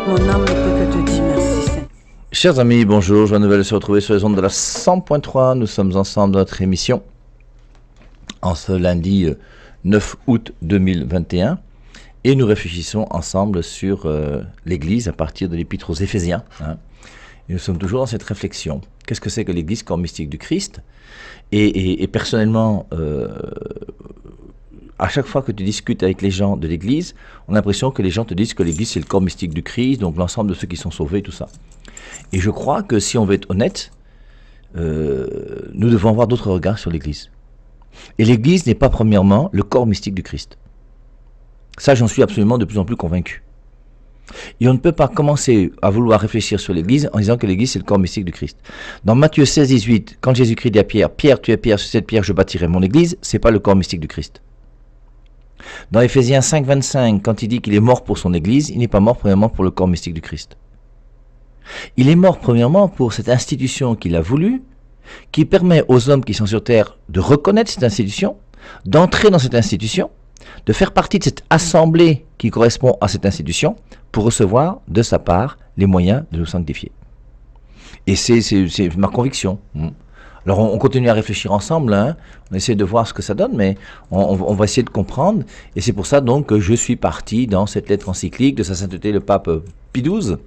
Mon âme ne peut que te dire merci, Seigneur. Chers amis, bonjour, joie nouvelle de se retrouver sur les ondes de la 100.3. Nous sommes ensemble dans notre émission en ce lundi 9 août 2021 et nous réfléchissons ensemble sur l'Église à partir de l'Épître aux Éphésiens. Et nous sommes toujours dans cette réflexion. Qu'est-ce que c'est que l'Église, corps mystique du Christ ? Et personnellement, à chaque fois que tu discutes avec les gens de l'Église, on a l'impression que les gens te disent que l'Église c'est le corps mystique du Christ, donc l'ensemble de ceux qui sont sauvés, tout ça. Et je crois que si on veut être honnête, nous devons avoir d'autres regards sur l'Église. Et l'Église n'est pas premièrement le corps mystique du Christ. Ça, j'en suis absolument de plus en plus convaincu. Et on ne peut pas commencer à vouloir réfléchir sur l'Église en disant que l'Église c'est le corps mystique du Christ. Dans Matthieu 16, 18, quand Jésus-Christ dit à Pierre, « Pierre, tu es Pierre, sur cette pierre je bâtirai mon Église », c'est pas le corps mystique du Christ. Dans Éphésiens 5, 25, quand il dit qu'il est mort pour son Église, il n'est pas mort premièrement pour le corps mystique du Christ. Il est mort premièrement pour cette institution qu'il a voulu, qui permet aux hommes qui sont sur terre de reconnaître cette institution, d'entrer dans cette institution, de faire partie de cette assemblée qui correspond à cette institution, pour recevoir de sa part les moyens de nous sanctifier. Et c'est ma conviction. Alors on continue à réfléchir ensemble, on essaie de voir ce que ça donne, mais on va essayer de comprendre. Et c'est pour ça donc que je suis parti dans cette lettre encyclique de sa sainteté le pape Pie XII,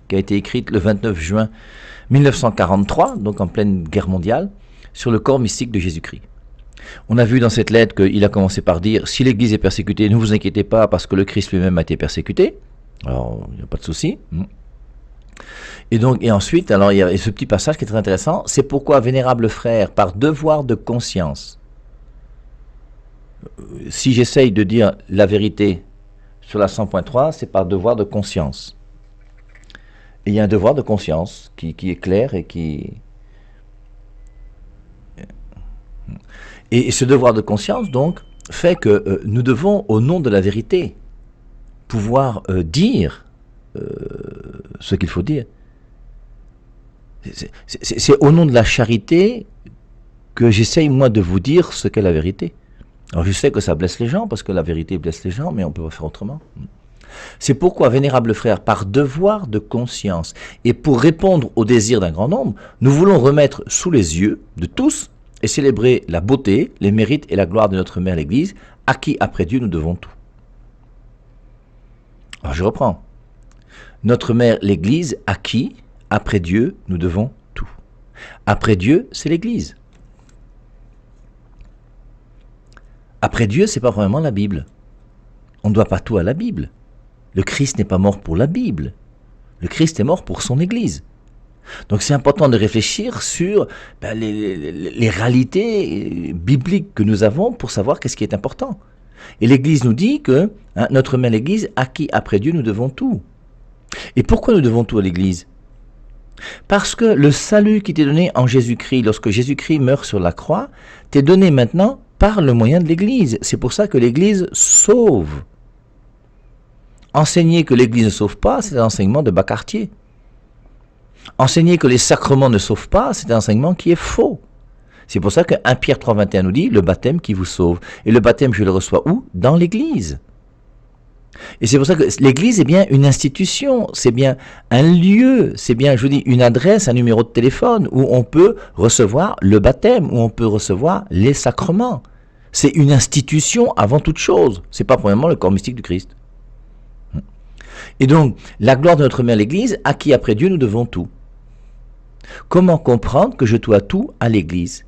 qui a été écrite le 29 juin 1943, donc en pleine guerre mondiale, sur le corps mystique de Jésus-Christ. On a vu dans cette lettre qu'il a commencé par dire « Si l'Église est persécutée, ne vous inquiétez pas parce que le Christ lui-même a été persécuté. » Alors, il n'y a pas de souci. Et ensuite, alors, il y a ce petit passage qui est très intéressant. « C'est pourquoi, vénérables frères, par devoir de conscience, si j'essaye de dire la vérité sur la 100.3, c'est par devoir de conscience. » Et il y a un devoir de conscience qui est clair et qui... Et ce devoir de conscience, donc, fait que nous devons, au nom de la vérité, pouvoir dire ce qu'il faut dire. C'est au nom de la charité que j'essaye, moi, de vous dire ce qu'est la vérité. Alors, je sais que ça blesse les gens, parce que la vérité blesse les gens, mais on ne peut pas faire autrement. C'est pourquoi, vénérables frères, par devoir de conscience, et pour répondre aux désirs d'un grand nombre, nous voulons remettre sous les yeux de tous et célébrer la beauté, les mérites et la gloire de notre mère l'Église, à qui, après Dieu, nous devons tout. Alors je reprends. Notre mère l'Église, à qui, après Dieu, nous devons tout. Après Dieu, c'est l'Église. Après Dieu, c'est pas vraiment la Bible. On ne doit pas tout à la Bible. Le Christ n'est pas mort pour la Bible. Le Christ est mort pour son Église. Donc c'est important de réfléchir sur les réalités bibliques que nous avons pour savoir qu'est-ce qui est important. Et l'Église nous dit que notre mère l'Église, à qui après Dieu nous devons tout. Et pourquoi nous devons tout à l'Église ? Parce que le salut qui t'est donné en Jésus-Christ, lorsque Jésus-Christ meurt sur la croix, t'est donné maintenant par le moyen de l'Église. C'est pour ça que l'Église sauve. Enseigner que l'Église ne sauve pas, c'est un enseignement de bas quartier. Enseigner que les sacrements ne sauvent pas, c'est un enseignement qui est faux. C'est pour ça que 1 Pierre 3,21 nous dit « le baptême qui vous sauve ». Et le baptême, je le reçois où ? Dans l'Église. Et c'est pour ça que l'Église est bien une institution, c'est bien un lieu, c'est bien, je vous dis, une adresse, un numéro de téléphone où on peut recevoir le baptême, où on peut recevoir les sacrements. C'est une institution avant toute chose. C'est pas premièrement le corps mystique du Christ. Et donc, la gloire de notre mère l'Église, à qui après Dieu nous devons tout. Comment comprendre que je dois tout à l'Église?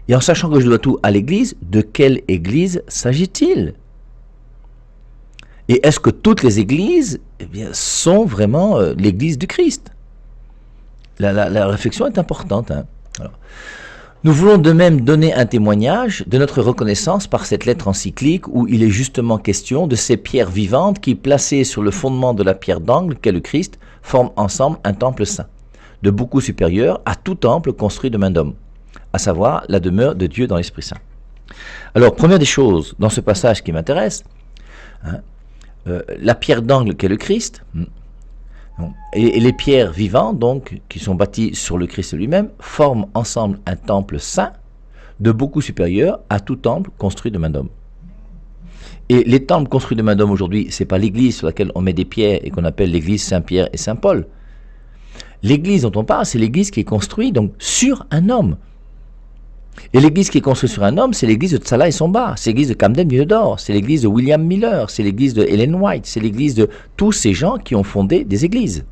Et en sachant que je dois tout à l'Église, de quelle Église s'agit-il? Et est-ce que toutes les Églises sont vraiment l'Église du Christ? La réflexion est importante. Alors, nous voulons de même donner un témoignage de notre reconnaissance par cette lettre encyclique où il est justement question de ces pierres vivantes qui, placées sur le fondement de la pierre d'angle qu'est le Christ, forment ensemble un temple saint, de beaucoup supérieur à tout temple construit de main d'homme, à savoir la demeure de Dieu dans l'Esprit Saint. Alors, première des choses dans ce passage qui m'intéresse, la pierre d'angle qu'est le Christ, et les pierres vivantes, donc, qui sont bâties sur le Christ lui-même, forment ensemble un temple saint de beaucoup supérieur à tout temple construit de main d'homme. Et les temples construits de main d'homme aujourd'hui, c'est pas l'église sur laquelle on met des pierres et qu'on appelle l'église Saint-Pierre et Saint-Paul. L'église dont on parle, c'est l'église qui est construite donc sur un homme. Et l'église qui est construite sur un homme, c'est l'église de Tsala et Somba, c'est l'église de Camden Villedor, c'est l'église de William Miller, c'est l'église de Ellen White, c'est l'église de tous ces gens qui ont fondé des églises.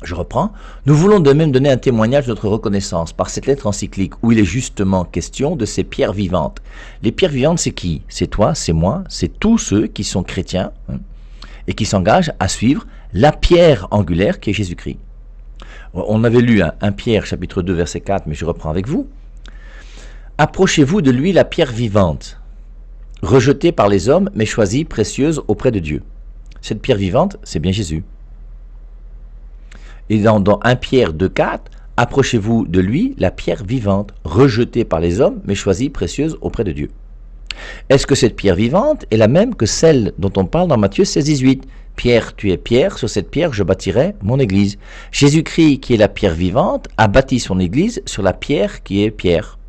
Je reprends. Nous voulons de même donner un témoignage de notre reconnaissance par cette lettre encyclique où il est justement question de ces pierres vivantes. Les pierres vivantes, c'est qui? C'est toi, c'est moi, c'est tous ceux qui sont chrétiens et qui s'engagent à suivre la pierre angulaire qui est Jésus-Christ. On avait lu 1 Pierre chapitre 2 verset 4, mais je reprends avec vous. Approchez-vous de lui la pierre vivante, rejetée par les hommes, mais choisie, précieuse auprès de Dieu. Cette pierre vivante, c'est bien Jésus. Et dans 1 Pierre 2, 4, approchez-vous de lui, la pierre vivante, rejetée par les hommes, mais choisie, précieuse auprès de Dieu. Est-ce que cette pierre vivante est la même que celle dont on parle dans Matthieu 16, 18 ? Pierre, tu es pierre, sur cette pierre je bâtirai mon église. Jésus-Christ, qui est la pierre vivante, a bâti son église sur la pierre qui est Pierre.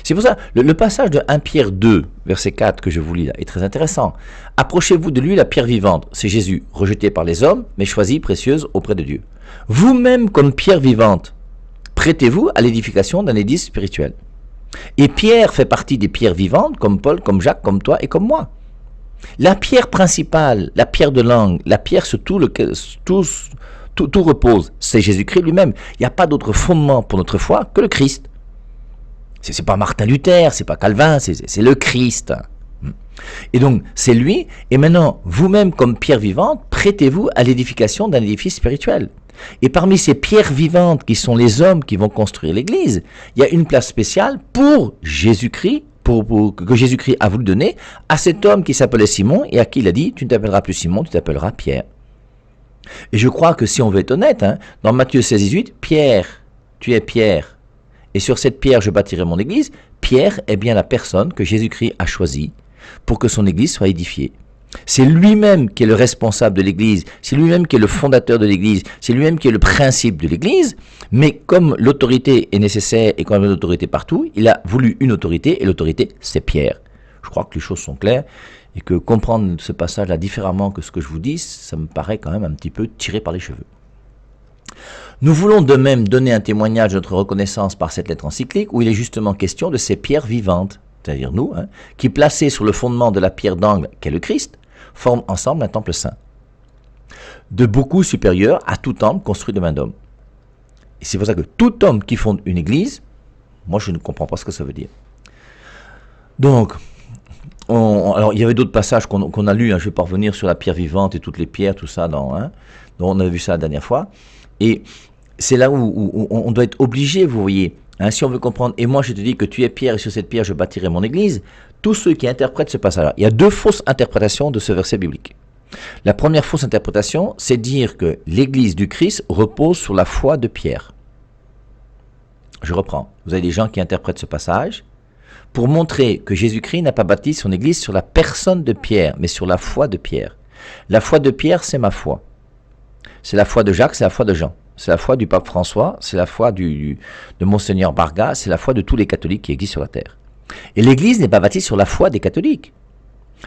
C'est pour ça, le passage de 1 Pierre 2, verset 4 que je vous lis là, est très intéressant. Approchez-vous de lui la pierre vivante, c'est Jésus, rejeté par les hommes, mais choisi, précieuse auprès de Dieu. Vous-même comme pierre vivante, prêtez-vous à l'édification d'un édifice spirituel. Et Pierre fait partie des pierres vivantes, comme Paul, comme Jacques, comme toi et comme moi. La pierre principale, la pierre de langue, la pierre sur tout repose, c'est Jésus-Christ lui-même. Il n'y a pas d'autre fondement pour notre foi que le Christ. C'est pas Martin Luther, c'est pas Calvin, c'est le Christ. Et donc, c'est lui. Et maintenant, vous-même, comme pierre vivante, prêtez-vous à l'édification d'un édifice spirituel. Et parmi ces pierres vivantes qui sont les hommes qui vont construire l'Église, il y a une place spéciale pour Jésus-Christ, que Jésus-Christ a voulu donner à cet homme qui s'appelait Simon et à qui il a dit « Tu ne t'appelleras plus Simon, tu t'appelleras Pierre ». Et je crois que si on veut être honnête, dans Matthieu 16, 18, « Pierre, tu es Pierre, et sur cette pierre je bâtirai mon Église », Pierre est bien la personne que Jésus-Christ a choisie pour que son Église soit édifiée. C'est lui-même qui est le responsable de l'Église, c'est lui-même qui est le fondateur de l'Église, c'est lui-même qui est le principe de l'Église, mais comme l'autorité est nécessaire et comme il y a une autorité partout, il a voulu une autorité et l'autorité c'est Pierre. Je crois que les choses sont claires et que comprendre ce passage-là différemment que ce que je vous dis, ça me paraît quand même un petit peu tiré par les cheveux. Nous voulons de même donner un témoignage de notre reconnaissance par cette lettre encyclique où il est justement question de ces pierres vivantes, c'est-à-dire nous, qui placées sur le fondement de la pierre d'angle qu'est le Christ, forment ensemble un temple saint, de beaucoup supérieur à tout temple construit de main d'homme. Et c'est pour ça que tout homme qui fonde une église, moi je ne comprends pas ce que ça veut dire. Donc, alors il y avait d'autres passages qu'on a lus, je ne vais pas revenir sur la pierre vivante et toutes les pierres, tout ça, dont on a vu ça la dernière fois. Et c'est là où on doit être obligé, vous voyez, si on veut comprendre, et moi je te dis que tu es pierre et sur cette pierre je bâtirai mon église, tous ceux qui interprètent ce passage-là, il y a 2 fausses interprétations de ce verset biblique. La première fausse interprétation, c'est dire que l'église du Christ repose sur la foi de Pierre. Je reprends, vous avez des gens qui interprètent ce passage pour montrer que Jésus-Christ n'a pas bâti son église sur la personne de Pierre, mais sur la foi de Pierre. La foi de Pierre, c'est ma foi. C'est la foi de Jacques, c'est la foi de Jean. C'est la foi du pape François, c'est la foi de Monseigneur Barga, c'est la foi de tous les catholiques qui existent sur la terre. Et l'Église n'est pas bâtie sur la foi des catholiques.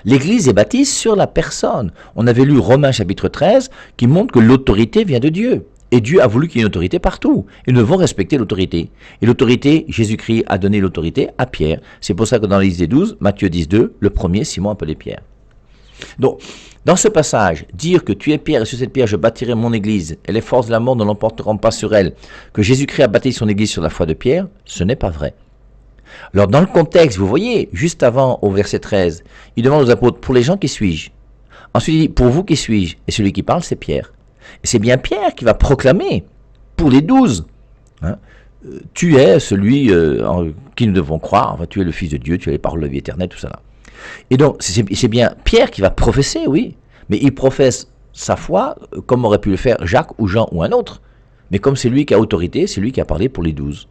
L'Église est bâtie sur la personne. On avait lu Romains chapitre 13 qui montre que l'autorité vient de Dieu. Et Dieu a voulu qu'il y ait une autorité partout. Et nous devons respecter l'autorité. Et l'autorité, Jésus-Christ a donné l'autorité à Pierre. C'est pour ça que dans la liste des 12, Matthieu 10, 2, le premier, Simon appelé Pierre. Donc, dans ce passage, dire que tu es Pierre et sur cette pierre je bâtirai mon église et les forces de la mort ne l'emporteront pas sur elle, que Jésus-Christ a bâti son église sur la foi de Pierre, ce n'est pas vrai. Alors dans le contexte, vous voyez, juste avant au verset 13, il demande aux apôtres, pour les gens qui suis-je? Ensuite il dit, pour vous qui suis-je? Et celui qui parle c'est Pierre. Et c'est bien Pierre qui va proclamer pour les 12. Tu es celui en qui nous devons croire, enfin, tu es le Fils de Dieu, tu es les paroles de la vie éternelle, tout ça là. Et donc, c'est bien Pierre qui va professer, oui, mais il professe sa foi comme aurait pu le faire Jacques ou Jean ou un autre. Mais comme c'est lui qui a autorité, c'est lui qui a parlé pour les 12.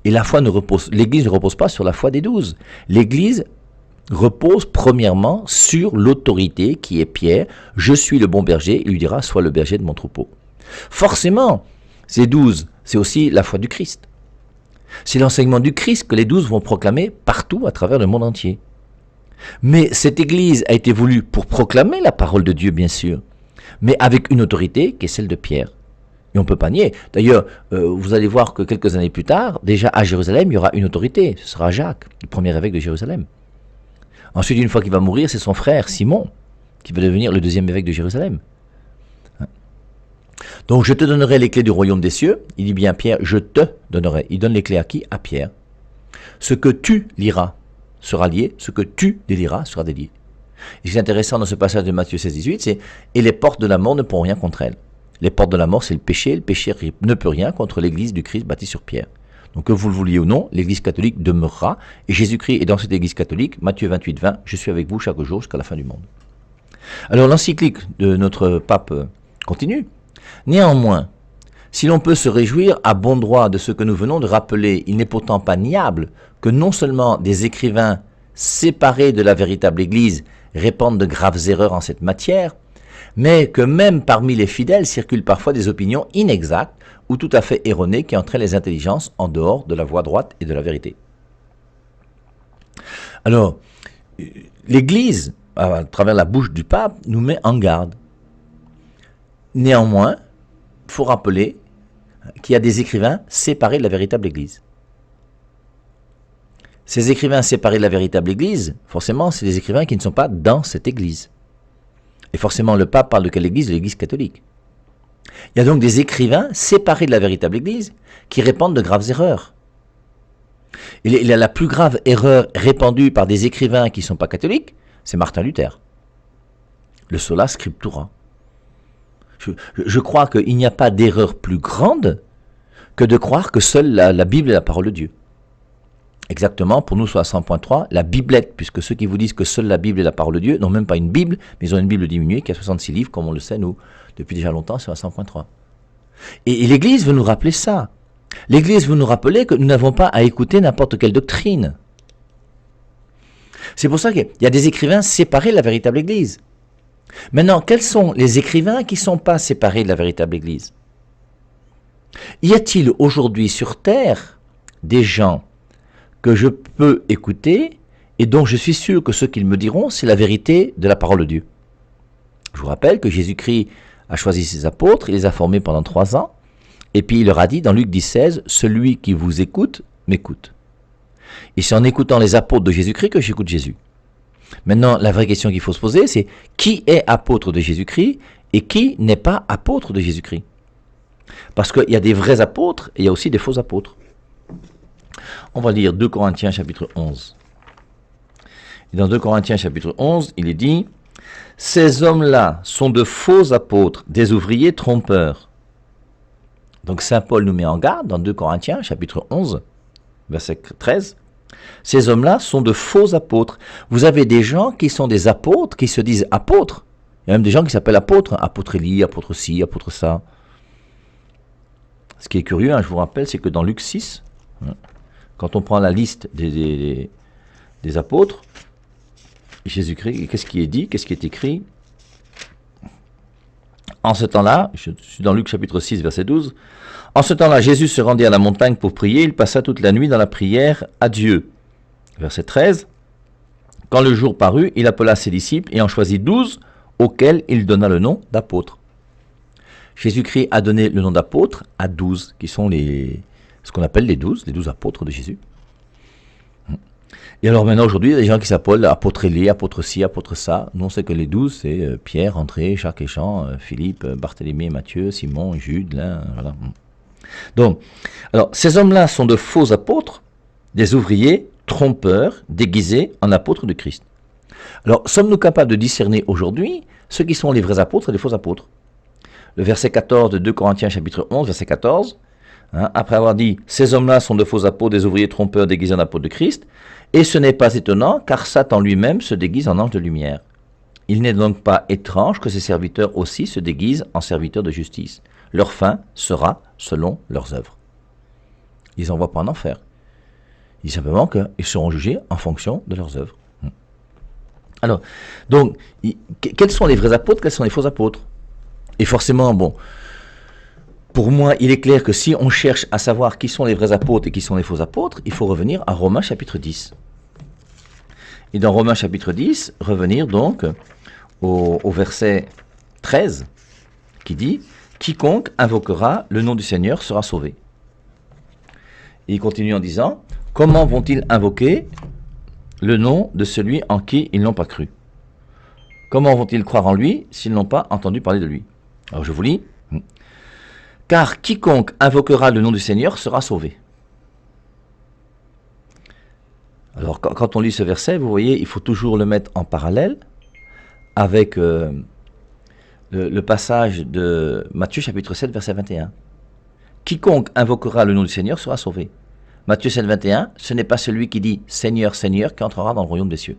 Et l'Église ne repose pas sur la foi des 12. L'Église repose premièrement sur l'autorité qui est Pierre. Je suis le bon berger, il lui dira, sois le berger de mon troupeau. Forcément, ces 12, c'est aussi la foi du Christ. C'est l'enseignement du Christ que les 12 vont proclamer partout à travers le monde entier. Mais cette Église a été voulue pour proclamer la parole de Dieu, bien sûr, mais avec une autorité qui est celle de Pierre. Et on ne peut pas nier. D'ailleurs, vous allez voir que quelques années plus tard, déjà à Jérusalem, il y aura une autorité. Ce sera Jacques, le premier évêque de Jérusalem. Ensuite, une fois qu'il va mourir, c'est son frère Simon qui va devenir le deuxième évêque de Jérusalem. Donc, je te donnerai les clés du royaume des cieux. Il dit bien Pierre, je te donnerai. Il donne les clés à qui? À Pierre. Ce que tu liras sera lié, ce que tu déliras sera délié. Et ce qui est intéressant dans ce passage de Matthieu 16-18, c'est « Et les portes de la mort ne pourront rien contre elle ». Les portes de la mort, c'est le péché ne peut rien contre l'église du Christ bâtie sur Pierre. Donc que vous le vouliez ou non, l'église catholique demeurera, et Jésus-Christ est dans cette église catholique, Matthieu 28-20, « Je suis avec vous chaque jour jusqu'à la fin du monde ». Alors l'encyclique de notre pape continue. Néanmoins, si l'on peut se réjouir à bon droit de ce que nous venons de rappeler, il n'est pourtant pas niable que non seulement des écrivains séparés de la véritable Église répandent de graves erreurs en cette matière, mais que même parmi les fidèles circulent parfois des opinions inexactes ou tout à fait erronées qui entraînent les intelligences en dehors de la voie droite et de la vérité. Alors, l'Église, à travers la bouche du pape, nous met en garde. Néanmoins, il faut rappeler qu'il y a des écrivains séparés de la véritable Église. Ces écrivains séparés de la véritable Église, forcément, c'est des écrivains qui ne sont pas dans cette Église. Et forcément, le pape parle de quelle Église? De l'Église catholique. Il y a donc des écrivains séparés de la véritable Église qui répandent de graves erreurs. Et la plus grave erreur répandue par des écrivains qui ne sont pas catholiques, c'est Martin Luther. Le sola scriptura. Je crois qu'il n'y a pas d'erreur plus grande que de croire que seule la Bible est la parole de Dieu. Exactement, pour nous, sur la 100.3, la Biblette, puisque ceux qui vous disent que seule la Bible est la parole de Dieu n'ont même pas une Bible, mais ils ont une Bible diminuée qui a 66 livres, comme on le sait, nous, depuis déjà longtemps, sur la 100.3. Et l'Église veut nous rappeler ça. L'Église veut nous rappeler que nous n'avons pas à écouter n'importe quelle doctrine. C'est pour ça qu'il y a des écrivains séparés de la véritable Église. Maintenant, quels sont les écrivains qui ne sont pas séparés de la véritable Église? Y a-t-il aujourd'hui sur Terre des gens que je peux écouter et dont je suis sûr que ce qu'ils me diront, c'est la vérité de la parole de Dieu? Je vous rappelle que Jésus-Christ a choisi ses apôtres, il les a formés pendant 3 ans, et puis il leur a dit dans Luc 10,16, « Celui qui vous écoute, m'écoute. » Et c'est en écoutant les apôtres de Jésus-Christ que j'écoute Jésus. Maintenant, la vraie question qu'il faut se poser, c'est qui est apôtre de Jésus-Christ et qui n'est pas apôtre de Jésus-Christ? Parce qu'il y a des vrais apôtres et il y a aussi des faux apôtres. On va lire 2 Corinthiens chapitre 11. Et dans 2 Corinthiens chapitre 11, il est dit « Ces hommes-là sont de faux apôtres, des ouvriers trompeurs. » Donc Saint Paul nous met en garde dans 2 Corinthiens chapitre 11, verset 13. Ces hommes-là sont de faux apôtres. Vous avez des gens qui sont des apôtres, qui se disent apôtres. Il y a même des gens qui s'appellent apôtres. Apôtre Élie, apôtre ci, apôtre ça. Ce qui est curieux, je vous rappelle, c'est que dans Luc 6, quand on prend la liste des apôtres, Jésus-Christ, qu'est-ce qui est dit, qu'est-ce qui est écrit? En ce temps-là, je suis dans Luc chapitre 6, verset 12, en ce temps-là, Jésus se rendit à la montagne pour prier, il passa toute la nuit dans la prière à Dieu. Verset 13, quand le jour parut, il appela ses disciples et en choisit 12, auxquels il donna le nom d'apôtres. Jésus-Christ a donné le nom d'apôtres à 12, qui sont ce qu'on appelle les 12 apôtres de Jésus. Et alors maintenant, aujourd'hui, il y a des gens qui s'appellent apôtre Élie, apôtre ci, apôtre ça. Nous, on sait que les 12, c'est Pierre, André, Jacques et Jean, Philippe, Barthélemy, Matthieu, Simon, Jude, là, voilà. Donc, alors, ces hommes-là sont de faux apôtres, des ouvriers trompeurs, déguisés en apôtres de Christ. Alors, sommes-nous capables de discerner aujourd'hui ceux qui sont les vrais apôtres et les faux apôtres? Le verset 14 de 2 Corinthiens chapitre 11, verset 14, après avoir dit « Ces hommes-là sont de faux apôtres, des ouvriers trompeurs déguisés en apôtres de Christ, et ce n'est pas étonnant, car Satan lui-même se déguise en ange de lumière. Il n'est donc pas étrange que ses serviteurs aussi se déguisent en serviteurs de justice. Leur fin sera selon leurs œuvres. » Ils n'envoient pas en enfer. Il dit simplement qu'ils seront jugés en fonction de leurs œuvres. Alors, donc, quels sont les vrais apôtres, quels sont les faux apôtres? Et forcément, bon, pour moi, il est clair que si on cherche à savoir qui sont les vrais apôtres et qui sont les faux apôtres, il faut revenir à Romains chapitre 10. Et dans Romains chapitre 10, revenir donc au verset 13, qui dit « Quiconque invoquera le nom du Seigneur sera sauvé ». Et il continue en disant « Comment vont-ils invoquer le nom de celui en qui ils n'ont pas cru? Comment vont-ils croire en lui s'ils n'ont pas entendu parler de lui ?» Alors je vous lis. « Car quiconque invoquera le nom du Seigneur sera sauvé. » Alors quand on lit ce verset, vous voyez, il faut toujours le mettre en parallèle avec le passage de Matthieu chapitre 7, verset 21. « Quiconque invoquera le nom du Seigneur sera sauvé. » Matthieu 7, 21, ce n'est pas celui qui dit « Seigneur, Seigneur » qui entrera dans le royaume des cieux.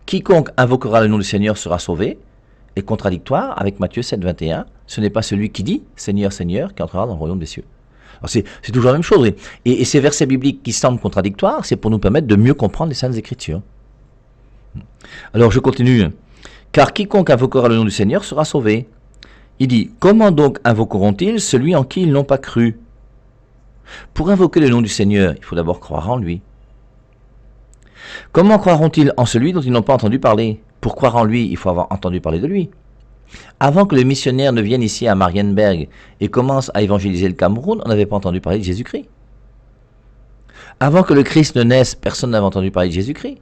Quiconque invoquera le nom du Seigneur sera sauvé est contradictoire avec Matthieu 7, 21. Ce n'est pas celui qui dit « Seigneur, Seigneur » qui entrera dans le royaume des cieux. Alors c'est toujours la même chose. Et ces versets bibliques qui semblent contradictoires, c'est pour nous permettre de mieux comprendre les Saintes Écritures. Alors je continue. « Car quiconque invoquera le nom du Seigneur sera sauvé. » Il dit « Comment donc invoqueront-ils celui en qui ils n'ont pas cru ?» Pour invoquer le nom du Seigneur, il faut d'abord croire en lui. Comment croiront-ils en celui dont ils n'ont pas entendu parler? Pour croire en lui, il faut avoir entendu parler de lui. Avant que le missionnaire ne vienne ici à Marienberg et commence à évangéliser le Cameroun, on n'avait pas entendu parler de Jésus-Christ. Avant que le Christ ne naisse, personne n'avait entendu parler de Jésus-Christ.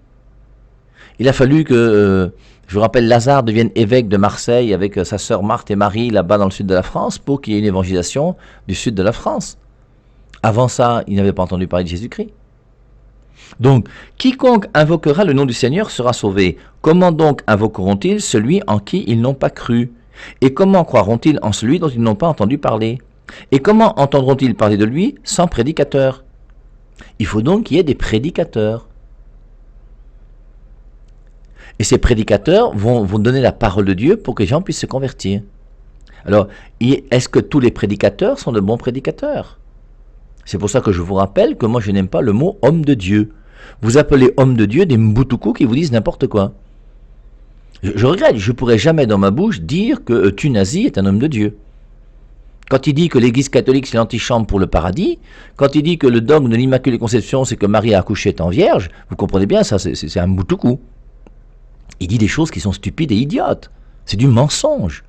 Il a fallu que, je vous rappelle, Lazare devienne évêque de Marseille avec sa sœur Marthe et Marie là-bas dans le sud de la France pour qu'il y ait une évangélisation du sud de la France. Avant ça, il n'avait pas entendu parler de Jésus-Christ. Donc, quiconque invoquera le nom du Seigneur sera sauvé. Comment donc invoqueront-ils celui en qui ils n'ont pas cru? Et comment croiront-ils en celui dont ils n'ont pas entendu parler? Et comment entendront-ils parler de lui sans prédicateur? Il faut donc qu'il y ait des prédicateurs. Et ces prédicateurs vont donner la parole de Dieu pour que les gens puissent se convertir. Alors, est-ce que tous les prédicateurs sont de bons prédicateurs? C'est pour ça que je vous rappelle que moi je n'aime pas le mot « homme de Dieu ». Vous appelez homme de Dieu des mboutoukous qui vous disent n'importe quoi. Je regrette, je ne pourrais jamais dans ma bouche dire que Thunazy est un homme de Dieu. Quand il dit que l'église catholique c'est l'antichambre pour le paradis, quand il dit que le dogme de l'Immaculée Conception c'est que Marie a accouché étant vierge, vous comprenez bien, ça c'est un mboutoukous. Il dit des choses qui sont stupides et idiotes. C'est du mensonge.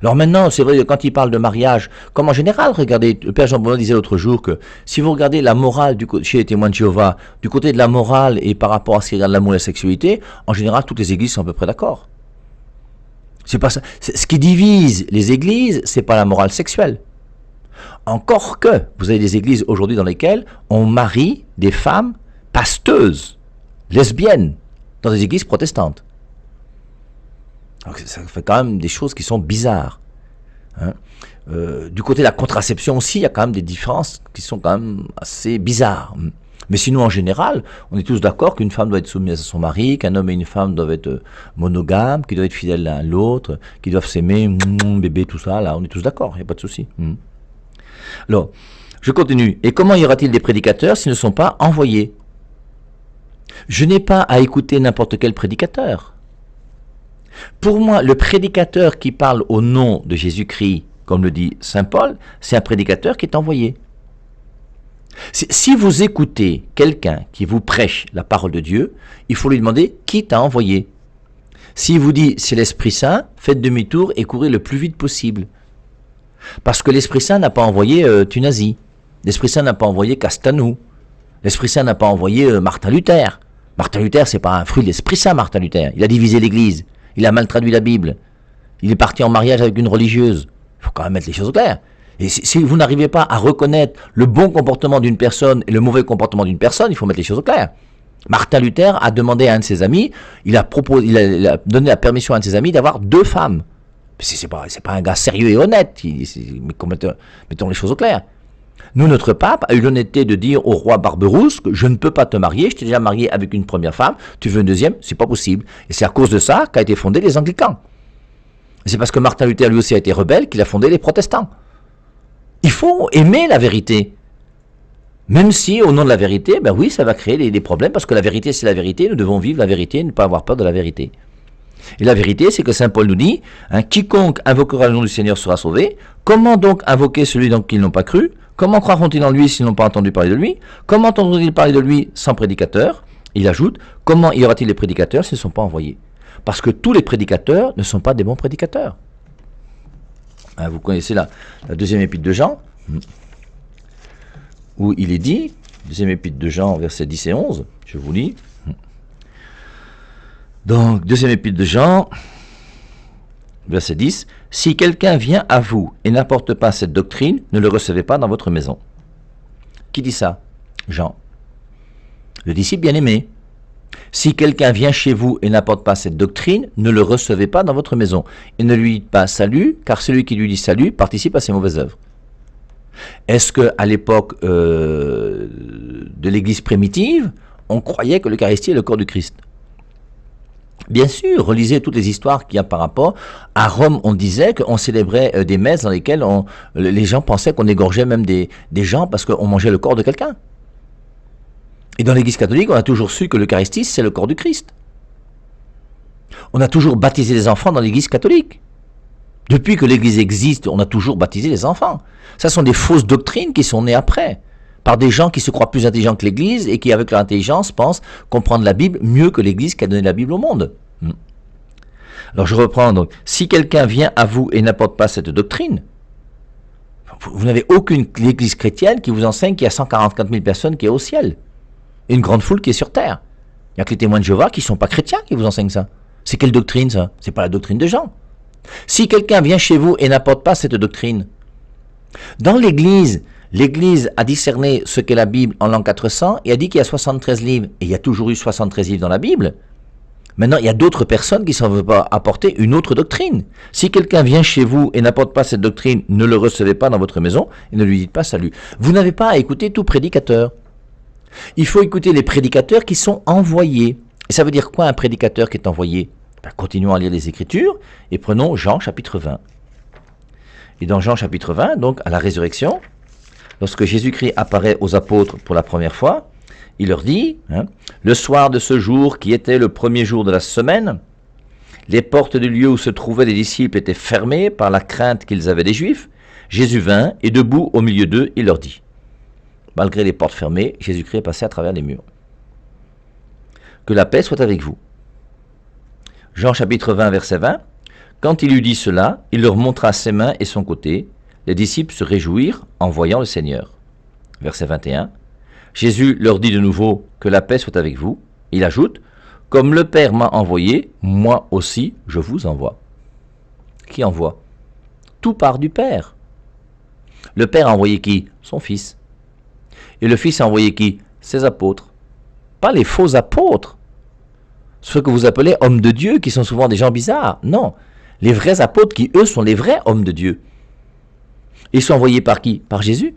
Alors maintenant, c'est vrai que quand il parle de mariage, comme en général, regardez, le Père Jean-Benoît disait l'autre jour que si vous regardez la morale chez les témoins de Jéhovah, du côté de la morale et par rapport à ce qui regarde l'amour et la sexualité, en général, toutes les églises sont à peu près d'accord. C'est pas ça. Ce qui divise les églises, c'est pas la morale sexuelle. Encore que, vous avez des églises aujourd'hui dans lesquelles on marie des femmes pasteuses, lesbiennes, dans des églises protestantes. Donc ça fait quand même des choses qui sont bizarres. Hein. Du côté de la contraception aussi, il y a quand même des différences qui sont quand même assez bizarres. Mais sinon, en général, on est tous d'accord qu'une femme doit être soumise à son mari, qu'un homme et une femme doivent être monogames, qu'ils doivent être fidèles l'un à l'autre, qu'ils doivent s'aimer, bébé, tout ça, là, on est tous d'accord, il n'y a pas de souci. Alors, je continue. Et comment y aura-t-il des prédicateurs s'ils ne sont pas envoyés? Je n'ai pas à écouter n'importe quel prédicateur. Pour moi, le prédicateur qui parle au nom de Jésus-Christ, comme le dit saint Paul, c'est un prédicateur qui est envoyé. Si vous écoutez quelqu'un qui vous prêche la parole de Dieu, il faut lui demander qui t'a envoyé. S'il vous dit c'est l'Esprit Saint, faites demi-tour et courez le plus vite possible. Parce que l'Esprit Saint n'a pas envoyé Thunazy. L'Esprit Saint n'a pas envoyé Castanou. L'Esprit Saint n'a pas envoyé Martin Luther. Martin Luther, c'est pas un fruit de l'Esprit Saint, Martin Luther. Il a divisé l'Église. Il a mal traduit la Bible. Il est parti en mariage avec une religieuse. Il faut quand même mettre les choses au clair. Et si vous n'arrivez pas à reconnaître le bon comportement d'une personne et le mauvais comportement d'une personne, il faut mettre les choses au clair. Martin Luther a demandé à un de ses amis, il a donné la permission à un de ses amis d'avoir 2 femmes. C'est pas un gars sérieux et honnête. Mettons les choses au clair. Nous, notre pape a eu l'honnêteté de dire au roi Barberousse que je ne peux pas te marier, je t'ai déjà marié avec une première femme, tu veux une deuxième, c'est pas possible. Et c'est à cause de ça qu'a été fondé les Anglicans. C'est parce que Martin Luther lui aussi a été rebelle qu'il a fondé les protestants. Il faut aimer la vérité. Même si au nom de la vérité, ben oui, ça va créer des problèmes, parce que la vérité c'est la vérité, nous devons vivre la vérité et ne pas avoir peur de la vérité. Et la vérité, c'est que saint Paul nous dit, quiconque invoquera le nom du Seigneur sera sauvé. Comment donc invoquer celui dont ils n'ont pas cru? Comment croiront-ils en lui s'ils n'ont pas entendu parler de lui? Comment entendront-ils parler de lui sans prédicateur? Il ajoute, comment y aura-t-il des prédicateurs s'ils ne sont pas envoyés? Parce que tous les prédicateurs ne sont pas des bons prédicateurs. Hein, vous connaissez la deuxième épître de Jean, où il est dit, deuxième épître de Jean, versets 10 et 11, je vous lis. Donc, deuxième épître de Jean, verset 10, « Si quelqu'un vient à vous et n'apporte pas cette doctrine, ne le recevez pas dans votre maison. » Qui dit ça? Jean, le disciple bien-aimé. Si quelqu'un vient chez vous et n'apporte pas cette doctrine, ne le recevez pas dans votre maison. Et ne lui dites pas salut, car celui qui lui dit salut participe à ses mauvaises œuvres. Est-ce qu'à l'époque de l'Église primitive, on croyait que l'Eucharistie est le corps du Christ? Bien sûr, relisez toutes les histoires qu'il y a par rapport. À Rome, on disait qu'on célébrait des messes dans lesquelles les gens pensaient qu'on égorgeait même des gens parce qu'on mangeait le corps de quelqu'un. Et dans l'Église catholique, on a toujours su que l'Eucharistie, c'est le corps du Christ. On a toujours baptisé les enfants dans l'Église catholique. Depuis que l'Église existe, on a toujours baptisé les enfants. Ça sont des fausses doctrines qui sont nées après, par des gens qui se croient plus intelligents que l'Église et qui, avec leur intelligence, pensent comprendre la Bible mieux que l'Église qui a donné la Bible au monde. Alors je reprends donc. Si quelqu'un vient à vous et n'apporte pas cette doctrine, vous n'avez aucune Église chrétienne qui vous enseigne qu'il y a 144 000 personnes qui est au ciel. Et une grande foule qui est sur terre. Il n'y a que les témoins de Jéhovah qui ne sont pas chrétiens qui vous enseignent ça. C'est quelle doctrine ça? C'est pas la doctrine de Jean. Si quelqu'un vient chez vous et n'apporte pas cette doctrine, dans l'Église, l'Église a discerné ce qu'est la Bible en l'an 400 et a dit qu'il y a 73 livres. Et il y a toujours eu 73 livres dans la Bible. Maintenant, il y a d'autres personnes qui ne veulent pas apporter une autre doctrine. Si quelqu'un vient chez vous et n'apporte pas cette doctrine, ne le recevez pas dans votre maison et ne lui dites pas salut. Vous n'avez pas à écouter tout prédicateur. Il faut écouter les prédicateurs qui sont envoyés. Et ça veut dire quoi un prédicateur qui est envoyé? Continuons à lire les Écritures et prenons Jean chapitre 20. Et dans Jean chapitre 20, donc à la résurrection, lorsque Jésus-Christ apparaît aux apôtres pour la première fois, il leur dit, le soir de ce jour qui était le premier jour de la semaine, les portes du lieu où se trouvaient les disciples étaient fermées par la crainte qu'ils avaient des Juifs. Jésus vint et debout au milieu d'eux, il leur dit, malgré les portes fermées, Jésus-Christ est passé à travers les murs. Que la paix soit avec vous. Jean chapitre 20, verset 20. Quand il eut dit cela, il leur montra ses mains et son côté. Les disciples se réjouirent en voyant le Seigneur. Verset 21. Jésus leur dit de nouveau, que la paix soit avec vous. Il ajoute, comme le Père m'a envoyé, moi aussi je vous envoie. Qui envoie? Tout part du Père. Le Père a envoyé qui? Son Fils. Et le Fils a envoyé qui? Ses apôtres. Pas les faux apôtres. Ceux que vous appelez hommes de Dieu, qui sont souvent des gens bizarres. Non. Les vrais apôtres qui, eux, sont les vrais hommes de Dieu. Ils sont envoyés par qui? Par Jésus.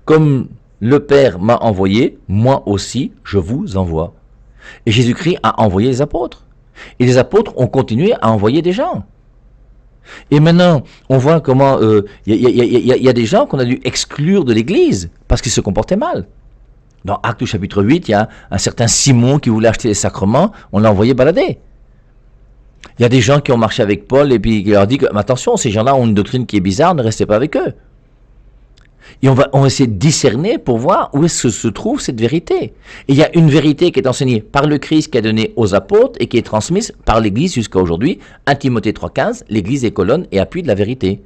Comme le Père m'a envoyé, moi aussi, je vous envoie. Et Jésus-Christ a envoyé les apôtres. Et les apôtres ont continué à envoyer des gens. Et maintenant, on voit comment y a des gens qu'on a dû exclure de l'Église parce qu'ils se comportaient mal. Dans Actes chapitre 8, il y a un certain Simon qui voulait acheter les sacrements, on l'a envoyé balader. Il y a des gens qui ont marché avec Paul et puis qui leur dit que, attention, ces gens-là ont une doctrine qui est bizarre, ne restez pas avec eux. Et on va essayer de discerner pour voir où est-ce que se trouve cette vérité. Et il y a une vérité qui est enseignée par le Christ qui a donné aux apôtres et qui est transmise par l'Église jusqu'à aujourd'hui. 1 Timothée 3,15, l'Église est colonne et appui de la vérité.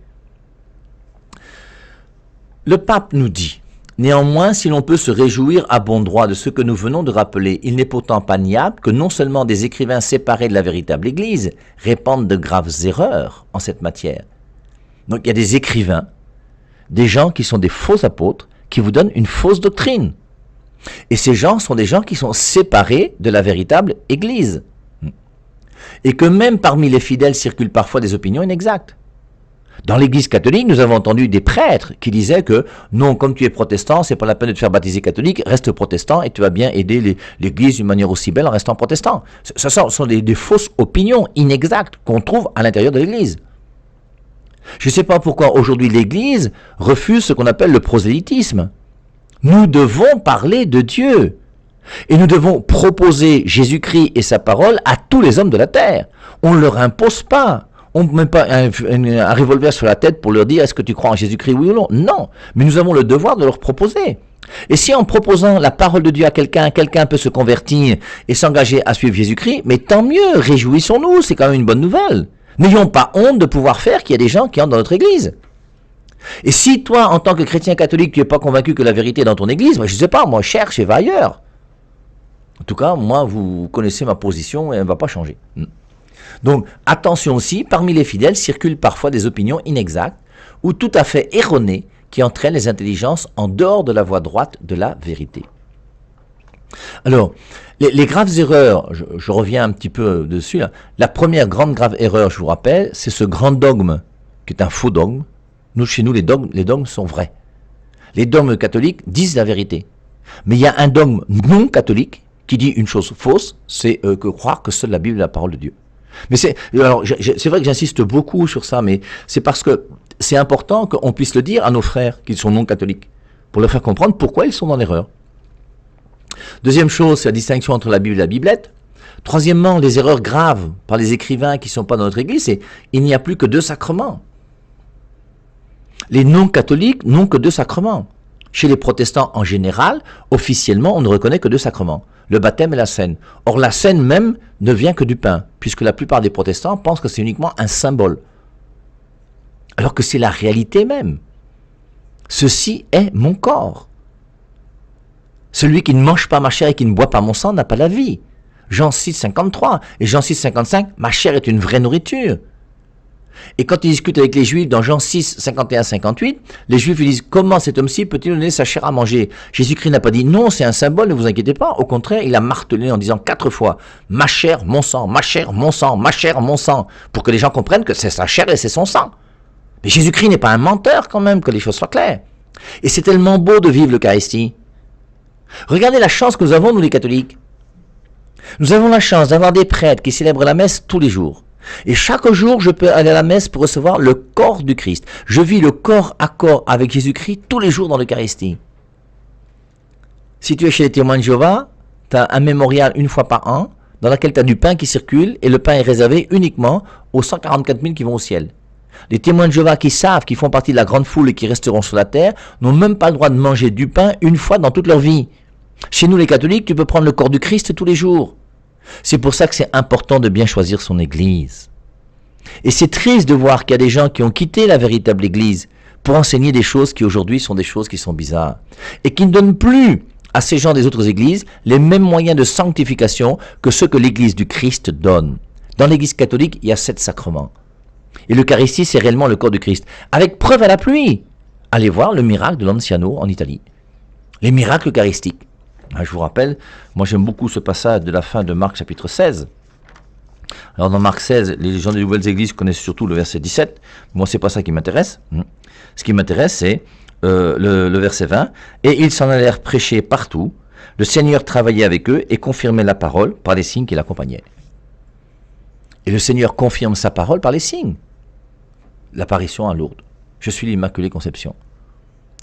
Le pape nous dit, néanmoins, si l'on peut se réjouir à bon droit de ce que nous venons de rappeler, il n'est pourtant pas niable que non seulement des écrivains séparés de la véritable Église répandent de graves erreurs en cette matière. Donc il y a des écrivains, des gens qui sont des faux apôtres, qui vous donnent une fausse doctrine. Et ces gens sont des gens qui sont séparés de la véritable Église. Et que même parmi les fidèles circulent parfois des opinions inexactes. Dans l'Église catholique, nous avons entendu des prêtres qui disaient que non, comme tu es protestant, c'est pas la peine de te faire baptiser catholique, reste protestant et tu vas bien aider l'Église d'une manière aussi belle en restant protestant. Ce sont des fausses opinions inexactes qu'on trouve à l'intérieur de l'Église. Je ne sais pas pourquoi aujourd'hui l'Église refuse ce qu'on appelle le prosélytisme. Nous devons parler de Dieu. Et nous devons proposer Jésus-Christ et sa parole à tous les hommes de la terre. On ne leur impose pas. On ne met pas un revolver sur la tête pour leur dire est-ce que tu crois en Jésus-Christ oui ou non. Non, mais nous avons le devoir de leur proposer. Et si en proposant la parole de Dieu à quelqu'un, quelqu'un peut se convertir et s'engager à suivre Jésus-Christ, mais tant mieux, réjouissons-nous, c'est quand même une bonne nouvelle. N'ayons pas honte de pouvoir faire qu'il y a des gens qui entrent dans notre église. Et si toi, en tant que chrétien catholique, tu n'es pas convaincu que la vérité est dans ton église, je ne sais pas, moi cherche et va ailleurs. En tout cas, moi, vous connaissez ma position et elle ne va pas changer. Donc, attention aussi, parmi les fidèles circulent parfois des opinions inexactes ou tout à fait erronées qui entraînent les intelligences en dehors de la voie droite de la vérité. Alors, les graves erreurs, je reviens un petit peu dessus, là. La première grande grave erreur, je vous rappelle, c'est ce grand dogme, qui est un faux dogme. Nous, chez nous, les dogmes sont vrais. Les dogmes catholiques disent la vérité. Mais il y a un dogme non catholique qui dit une chose fausse, c'est que croire que seule la Bible est la parole de Dieu. Mais c'est vrai que j'insiste beaucoup sur ça, mais c'est parce que c'est important qu'on puisse le dire à nos frères qui sont non catholiques, pour leur faire comprendre pourquoi ils sont dans l'erreur. Deuxième chose, c'est la distinction entre la Bible et la Biblette. Troisièmement, les erreurs graves par les écrivains qui ne sont pas dans notre Église, c'est il n'y a plus que 2 sacrements. Les non-catholiques n'ont que 2 sacrements. Chez les protestants en général, officiellement, on ne reconnaît que 2 sacrements, le baptême et la scène. Or, la scène même ne vient que du pain, puisque la plupart des protestants pensent que c'est uniquement un symbole. Alors que c'est la réalité même. Ceci est mon corps. Celui qui ne mange pas ma chair et qui ne boit pas mon sang n'a pas la vie. Jean 6, 53 et Jean 6, 55, ma chair est une vraie nourriture. Et quand il discute avec les Juifs dans Jean 6, 51, 58, les Juifs lui disent « Comment cet homme-ci peut-il donner sa chair à manger ?» Jésus-Christ n'a pas dit « Non, c'est un symbole, ne vous inquiétez pas. » Au contraire, il a martelé en disant 4 fois « Ma chair, mon sang, ma chair, mon sang, ma chair, mon sang » pour que les gens comprennent que c'est sa chair et c'est son sang. Mais Jésus-Christ n'est pas un menteur quand même, que les choses soient claires. Et c'est tellement beau de vivre l'Eucharistie. Regardez la chance que nous avons, nous les catholiques. Nous avons la chance d'avoir des prêtres qui célèbrent la messe tous les jours. Et chaque jour, je peux aller à la messe pour recevoir le corps du Christ. Je vis le corps à corps avec Jésus-Christ tous les jours dans l'Eucharistie. Si tu es chez les témoins de Jéhovah, tu as un mémorial une fois par an dans lequel tu as du pain qui circule et le pain est réservé uniquement aux 144 000 qui vont au ciel. Les témoins de Jéhovah qui savent qu'ils font partie de la grande foule et qui resteront sur la terre n'ont même pas le droit de manger du pain une fois dans toute leur vie. Chez nous les catholiques, tu peux prendre le corps du Christ tous les jours. C'est pour ça que c'est important de bien choisir son église. Et c'est triste de voir qu'il y a des gens qui ont quitté la véritable église pour enseigner des choses qui aujourd'hui sont des choses qui sont bizarres. Et qui ne donnent plus à ces gens des autres églises les mêmes moyens de sanctification que ceux que l'église du Christ donne. Dans l'église catholique, il y a 7 sacrements. Et l'Eucharistie, c'est réellement le corps du Christ. Avec preuve à la pluie. Allez voir le miracle de l'Anciano en Italie. Les miracles eucharistiques. Je vous rappelle, moi j'aime beaucoup ce passage de la fin de Marc chapitre 16. Alors dans Marc 16, les gens des nouvelles églises connaissent surtout le verset 17. Moi c'est pas ça qui m'intéresse. Ce qui m'intéresse c'est le verset 20. Et ils s'en allèrent prêcher partout. Le Seigneur travaillait avec eux et confirmait la parole par les signes qui l'accompagnaient. Et le Seigneur confirme sa parole par les signes. L'apparition à Lourdes. Je suis l'Immaculée Conception.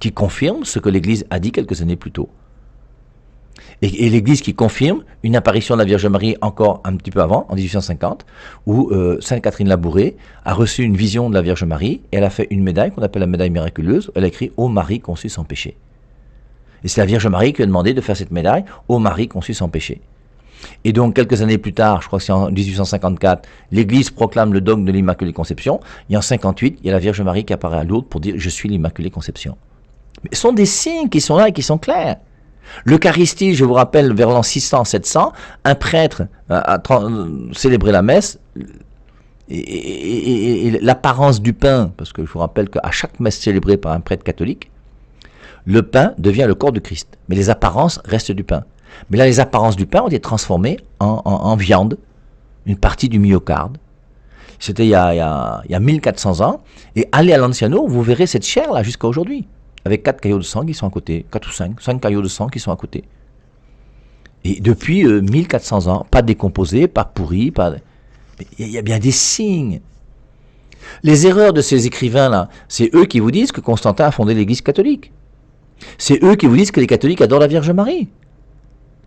Qui confirme ce que l'Église a dit quelques années plus tôt. Et l'Église qui confirme une apparition de la Vierge Marie encore un petit peu avant, en 1850, où Sainte Catherine Labouré a reçu une vision de la Vierge Marie et elle a fait une médaille qu'on appelle la médaille miraculeuse. Elle a écrit « Ô Marie conçue sans péché ». Et c'est la Vierge Marie qui a demandé de faire cette médaille « Ô Marie conçue sans péché ». Et donc quelques années plus tard, je crois que c'est en 1854, l'Église proclame le dogme de l'Immaculée Conception. Et en 58, il y a la Vierge Marie qui apparaît à Lourdes pour dire « Je suis l'Immaculée Conception ». Mais ce sont des signes qui sont là et qui sont clairs. L'Eucharistie, je vous rappelle, vers l'an 600-700, un prêtre a célébré la messe et l'apparence du pain, parce que je vous rappelle qu'à chaque messe célébrée par un prêtre catholique, le pain devient le corps du Christ, mais les apparences restent du pain. Mais là, les apparences du pain ont été transformées en viande, une partie du myocarde. C'était il y a 1400 ans, et allez à l'Anciano, vous verrez cette chair-là jusqu'à aujourd'hui. Avec 4 caillots de sang qui sont à côté, 4 ou 5 caillots de sang qui sont à côté. Et depuis 1400 ans, pas décomposé, pas pourri, pas... Il y a bien des signes. Les erreurs de ces écrivains-là, c'est eux qui vous disent que Constantin a fondé l'Église catholique. C'est eux qui vous disent que les catholiques adorent la Vierge Marie.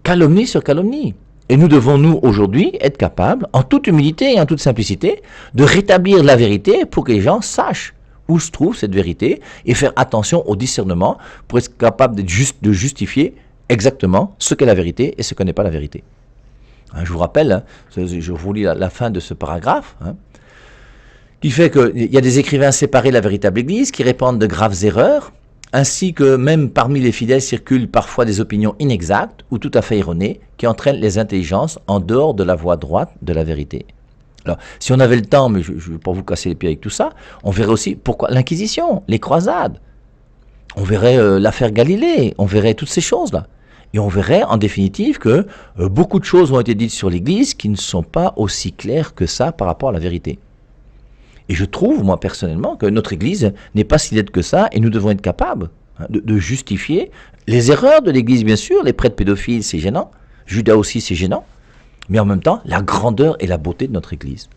Calomnie sur calomnie. Et nous devons, nous, aujourd'hui, être capables, en toute humilité et en toute simplicité, de rétablir la vérité pour que les gens sachent où se trouve cette vérité et faire attention au discernement pour être capable de justifier exactement ce qu'est la vérité et ce que n'est pas la vérité. Hein, je vous rappelle, hein, je vous lis la fin de ce paragraphe, hein, qui fait qu'il y a des écrivains séparés de la véritable Église qui répandent de graves erreurs, ainsi que même parmi les fidèles circulent parfois des opinions inexactes ou tout à fait erronées qui entraînent les intelligences en dehors de la voie droite de la vérité. Alors, si on avait le temps, mais je ne veux pas vous casser les pieds avec tout ça, on verrait aussi pourquoi l'Inquisition, les croisades, on verrait l'affaire Galilée, on verrait toutes ces choses-là. Et on verrait en définitive que beaucoup de choses ont été dites sur l'Église qui ne sont pas aussi claires que ça par rapport à la vérité. Et je trouve, moi personnellement, que notre Église n'est pas si laide que ça et nous devons être capables de justifier les erreurs de l'Église, bien sûr. Les prêtres pédophiles, c'est gênant. Judas aussi, c'est gênant. Mais en même temps, la grandeur et la beauté de notre Église.